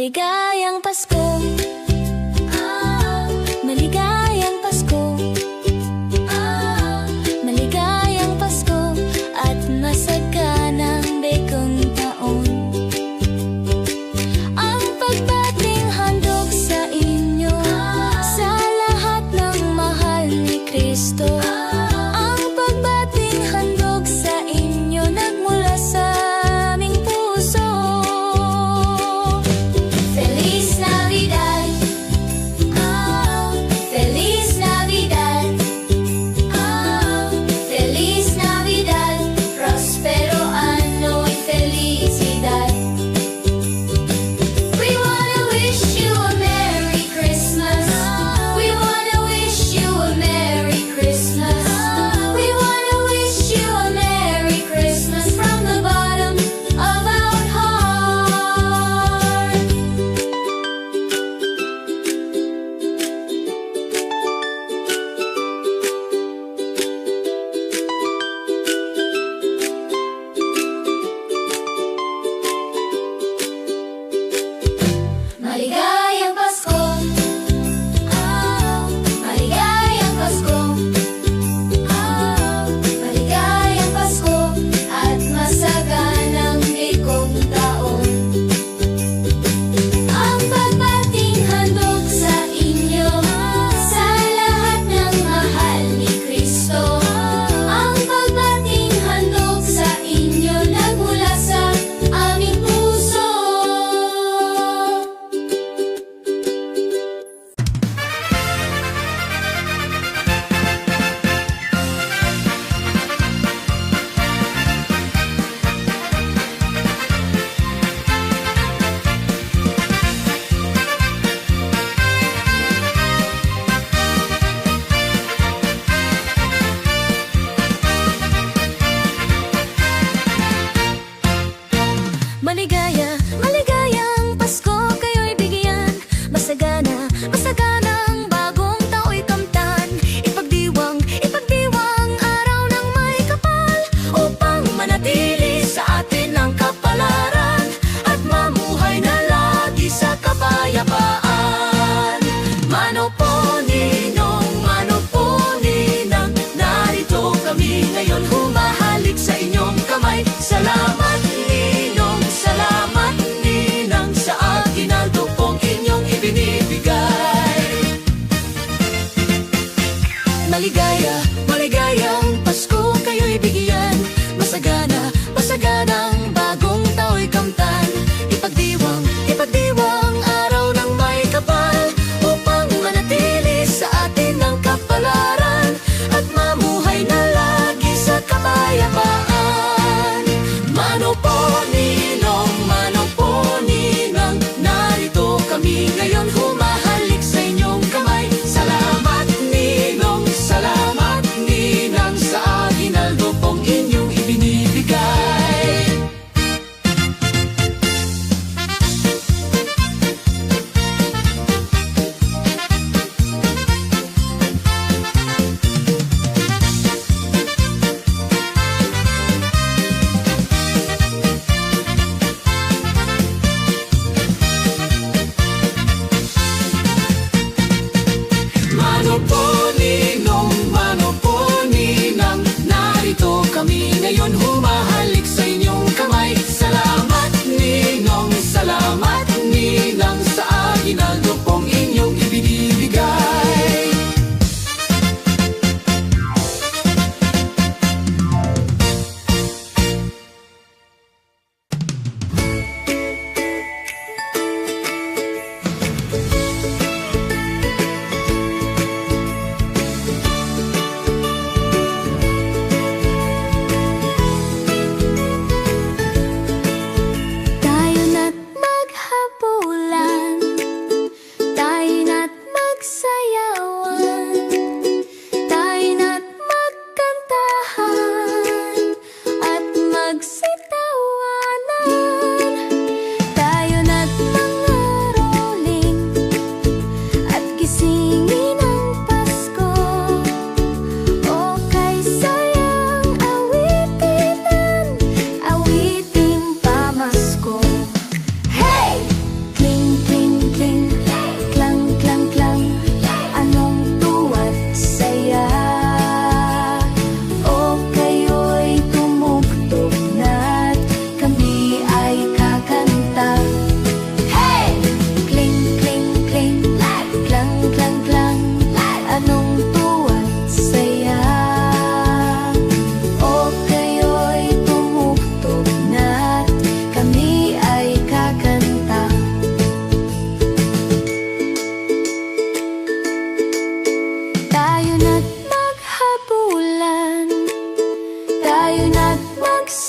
Maligayang Pasko. Maligayang Pasko. Maligayang Pasko at masaganang bagong taon. Ang pagbating handog sa inyo, sa lahat ng mahal ni Kristo. Ang pagbating handog sa inyo, nagmula sa aming puso. Feliz Navidad.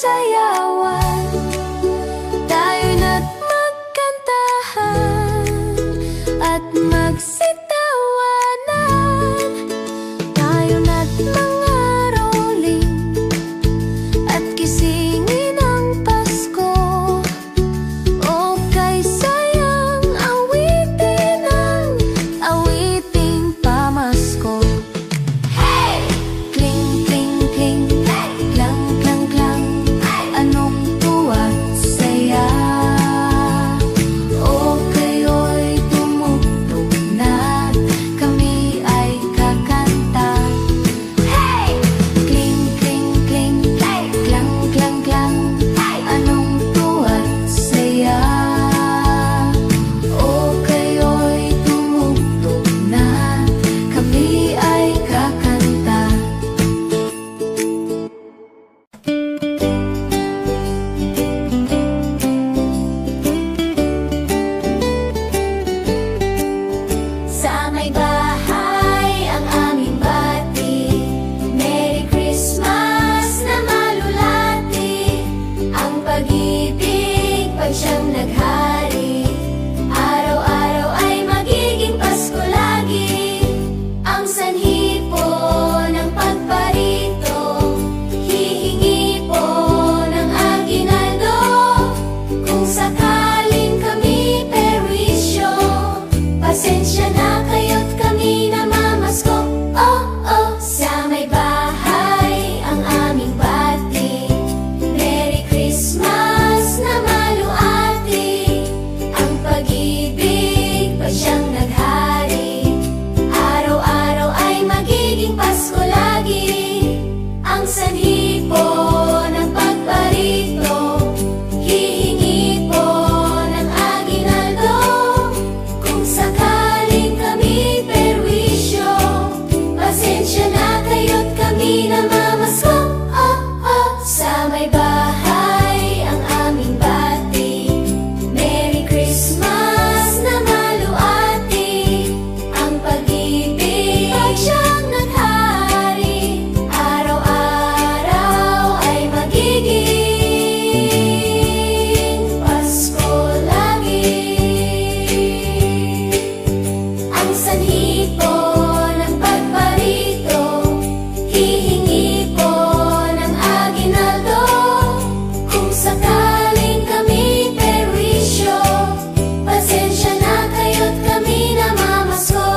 sayawan, tayo na't magkantahan at magsitawanan. Tayo na't mangaroling at gisingin ang Pasko. O kay sayang awitin ang awiting pamasko. Hey! Kling, kling, kling, klang, klang, klang, anong tuwa't saya. O kayo'y tumugtog na't kami ay kakanta. Hey! Kling, kling, kling, klang, klang, klang, anong tuwa't saya. O kayo'y tumugtog na't kami ay kakanta. Sa may bahay ang aming bati, Merry Christmas na malulati. Ang pag-ibig pag siyang naghari, araw-araw ay magiging Pasko lagi. Ang sanhi po ng pagparito, hihingi po ng aginaldo. Kung sakaling kami perwisyo, pasensya na kayo't kami namamasko. Oh, oh, sa may bahay ang aming bati, Merry Christmas na maluati. Ang pag-ibig pag siyang naghari, araw-araw ay magiging Pasko lagi. Ang sanhi po ng pagparito, hihingi po ng aginaldo. Kung sakaling kami perwisyo, pasensya na kayo't kami namamasko. Oh, oh, sa may bahay ang aming bati, Merry Christmas na maluati. Ang pag-ibig pag siyang naghari, araw-araw ay magiging Pasko lagi. Ang sanhi po ng pagparito, hihingi po ng aginaldo. Kung sakaling kami perwisyo, pasensya na kayo't kami namamasko.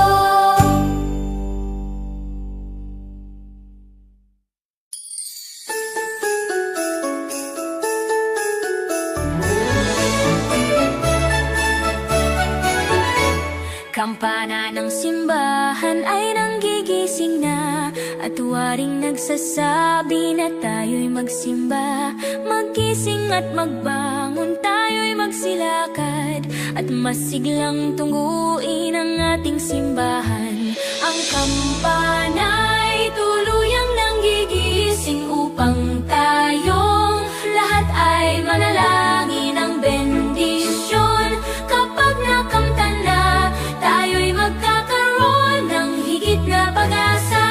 Kampana ng simbahan ay nanggigising na, at waring nagsasabi na tayo'y magsimba. Magising at magbangon, tayo'y magsilakad, at masiglang tungguin ang ating simbahan. Ang kampana'y tuluyang nanggigising upang tayong lahat ay manalangin ng bendisyon. Kapag nakamtan na, tayo'y magkakaroon ng higit na pag-asa.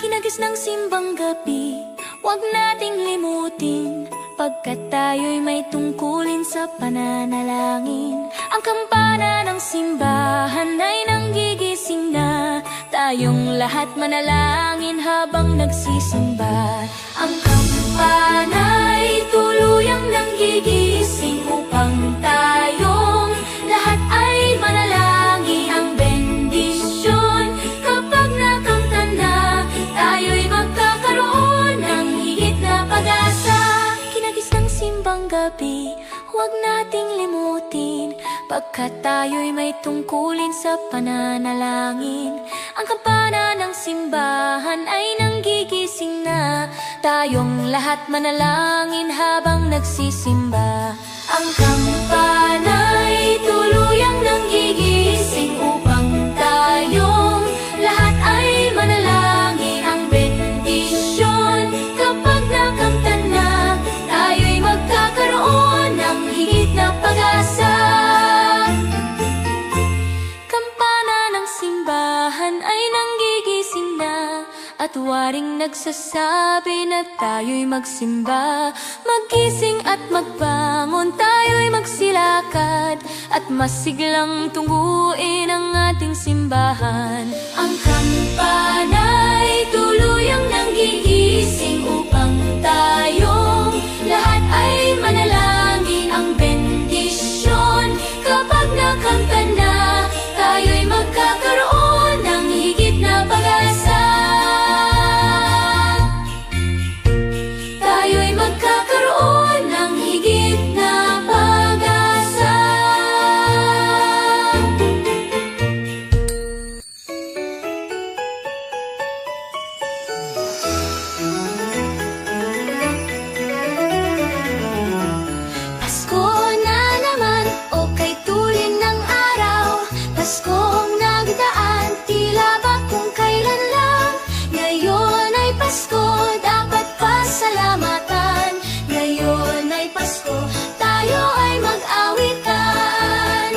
Kinagis ng simbang gabi, huwag nating limutin, pagkat tayo'y may tungkulin sa pananalangin. Ang kampana ng simbahan ay nanggigising na, tayong lahat manalangin habang nagsisimba. Ang kampana'y tuluyang nanggigising upang tayong lahat ay manalangin ang bendisyon. Kapag nakamtan na, tayo'y magkakaroon ng higit na pag-asa. Kinagis ng simbang gabi, huwag nating limutin, pagkat tayo'y may tungkulin sa pananalangin. Ang kampana ng simbahan ay nanggigising na, tayong lahat manalangin habang nagsisimba. Ang kampana'y tuluyang nanggigising upang tayong lahat ay manalangin ang bendisyon. Kapag nakamtan na, tayo'y magkakaroon ng higit na pag-asa. Kampana ng simbahan ay nanggigising na, at waring nagsasabi na tayo'y magsimba. Magising at magbangon, tayo'y magsilakad, at masiglang tungguin ang ating simbahan. Ang kampana'y tuluyang nanggigising upang tayong lahat ay manalangin. Ang bendisyon kapag nakanta na, tayo'y magkakaroon ng higit na pag-asa. Tayo'y magkakaroon ng higit na pag-asa. Pasko na naman, o kay tulin ng araw. Paskong nagdaan, tila ba kung kailan lang. Ngayon ay Pasko, dapat pasalamatan. Ngayon ay Pasko, tayo ay mag-awitan.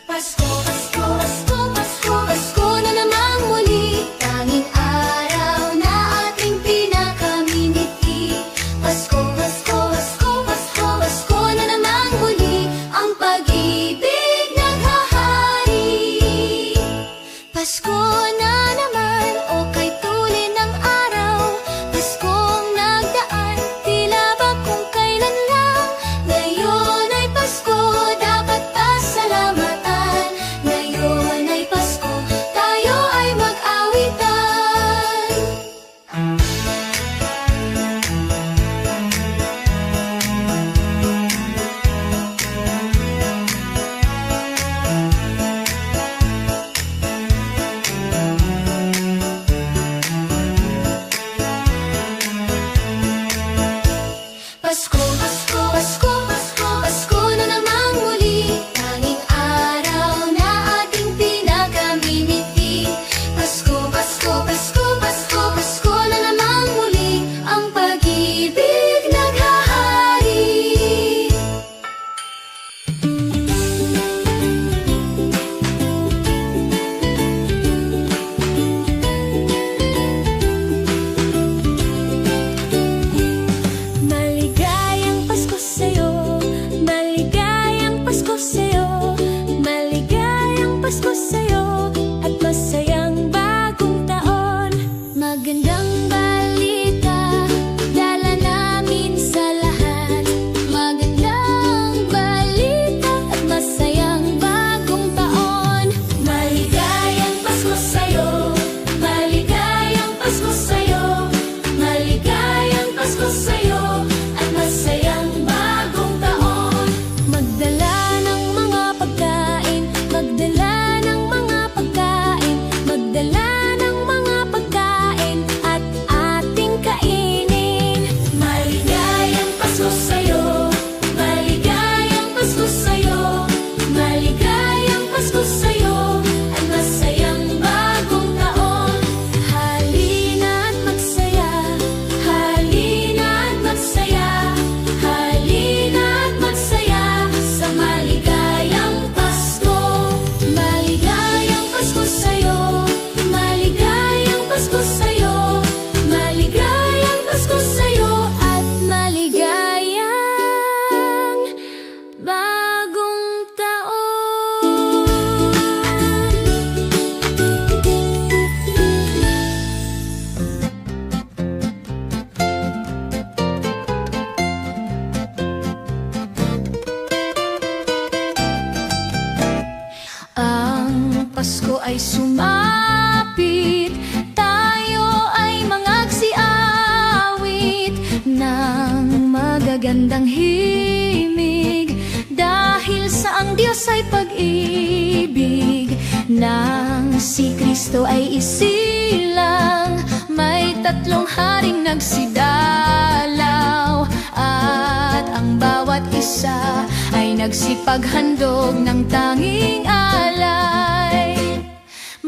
Pasko, Pasko, Pasko, Pasko, Pasko na namang muli. Tanging araw na ating pinakaminiti. Pasko, Pasko, Pasko, Pasko, Pasko na namang muli. Ang pag-ibig naghahari. Pasko na naman, o kay tulin ng araw. Paskong nagdaan, tila ba kung kailan lang. Ngayon ay Pasko, dapat pasalamatan. Ngayon ay Pasko, tayo ay mag-awitan. Pasko, Pasko, Pasko, Pasko, Pasko na namang muli. Tanging araw na ating pinakaminiti. Pasko, Pasko, Pasko, Pasko, Pasko na namang muli. Ang pag-ibig naghahari. Maligayang Pasko sa'yo, maligayang Pasko sa'yo, maligayang Pasko sa'yo, at masayang bagong taon. Magandang balita, dala namin sa lahat. Magandang balita at masayang bagong taon. Maligayang Pasko sa'yo, maligayang Pasko sa'yo, maligayang Pasko sa'yo, at masayang bagong taon. Magdala ng mga pagkain, magdala ng mga pagkain, magdala ng mga pagkain, at ating kainin. Maligayang Pasko sa'yo, maligayang Pasko sa'yo, maligayang Pasko sa'yo, at masayang bagong taon. Halina at magsaya, halina at magsaya, halina at magsaya sa maligayang Pasko. Maligayang Pasko sa'yo, maligayang Pasko sa'yo, maligayang Pasko sa'yo, at maligayang bagong taon. Ang Pasko ay sumapit, tayo ay mangagsiawit ng magagandang himig, dahil sa ang Diyos ay pag-ibig. Nang si Kristo ay isilang, may tatlong haring nagsidalaw, at ang bawat isa ay nagsipaghandog ng tanging alay.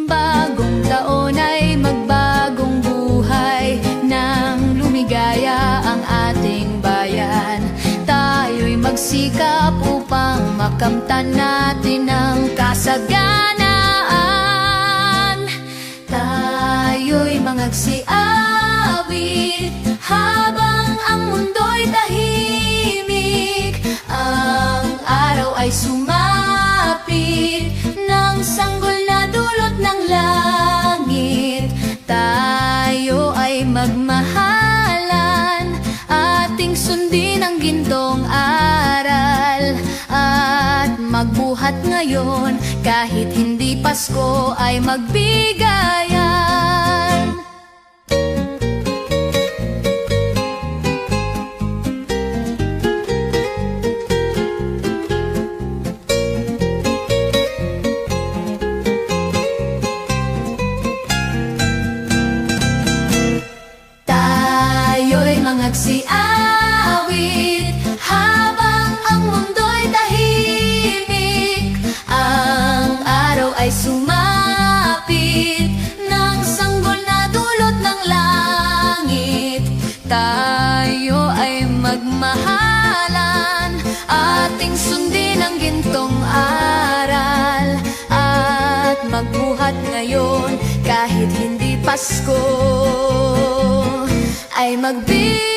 Bagong taon ay magbagong buhay, nang lumigaya ang ating bayan. Tayo'y magsikap upang makamtan natin ang kasaganaan. Tayo'y mga magsiawit habang ang mundo'y tahimik. Ang araw ay sumapit ng sanggol na dulot ng langit. Tayo ay magmahalan, ating sundin ang gintong aral, at magbuhat ngayon kahit hindi Pasko ay magbigayan. Tayo'y magsiawit habang ang mundo'y tahimik. Ang araw ay sumapit ng sanggol na dulot ng langit. Tayo ay magmahalan, ating sundin ang gintong aral, at magbuhat ngayon kahit hindi Pasko ay magbigayan.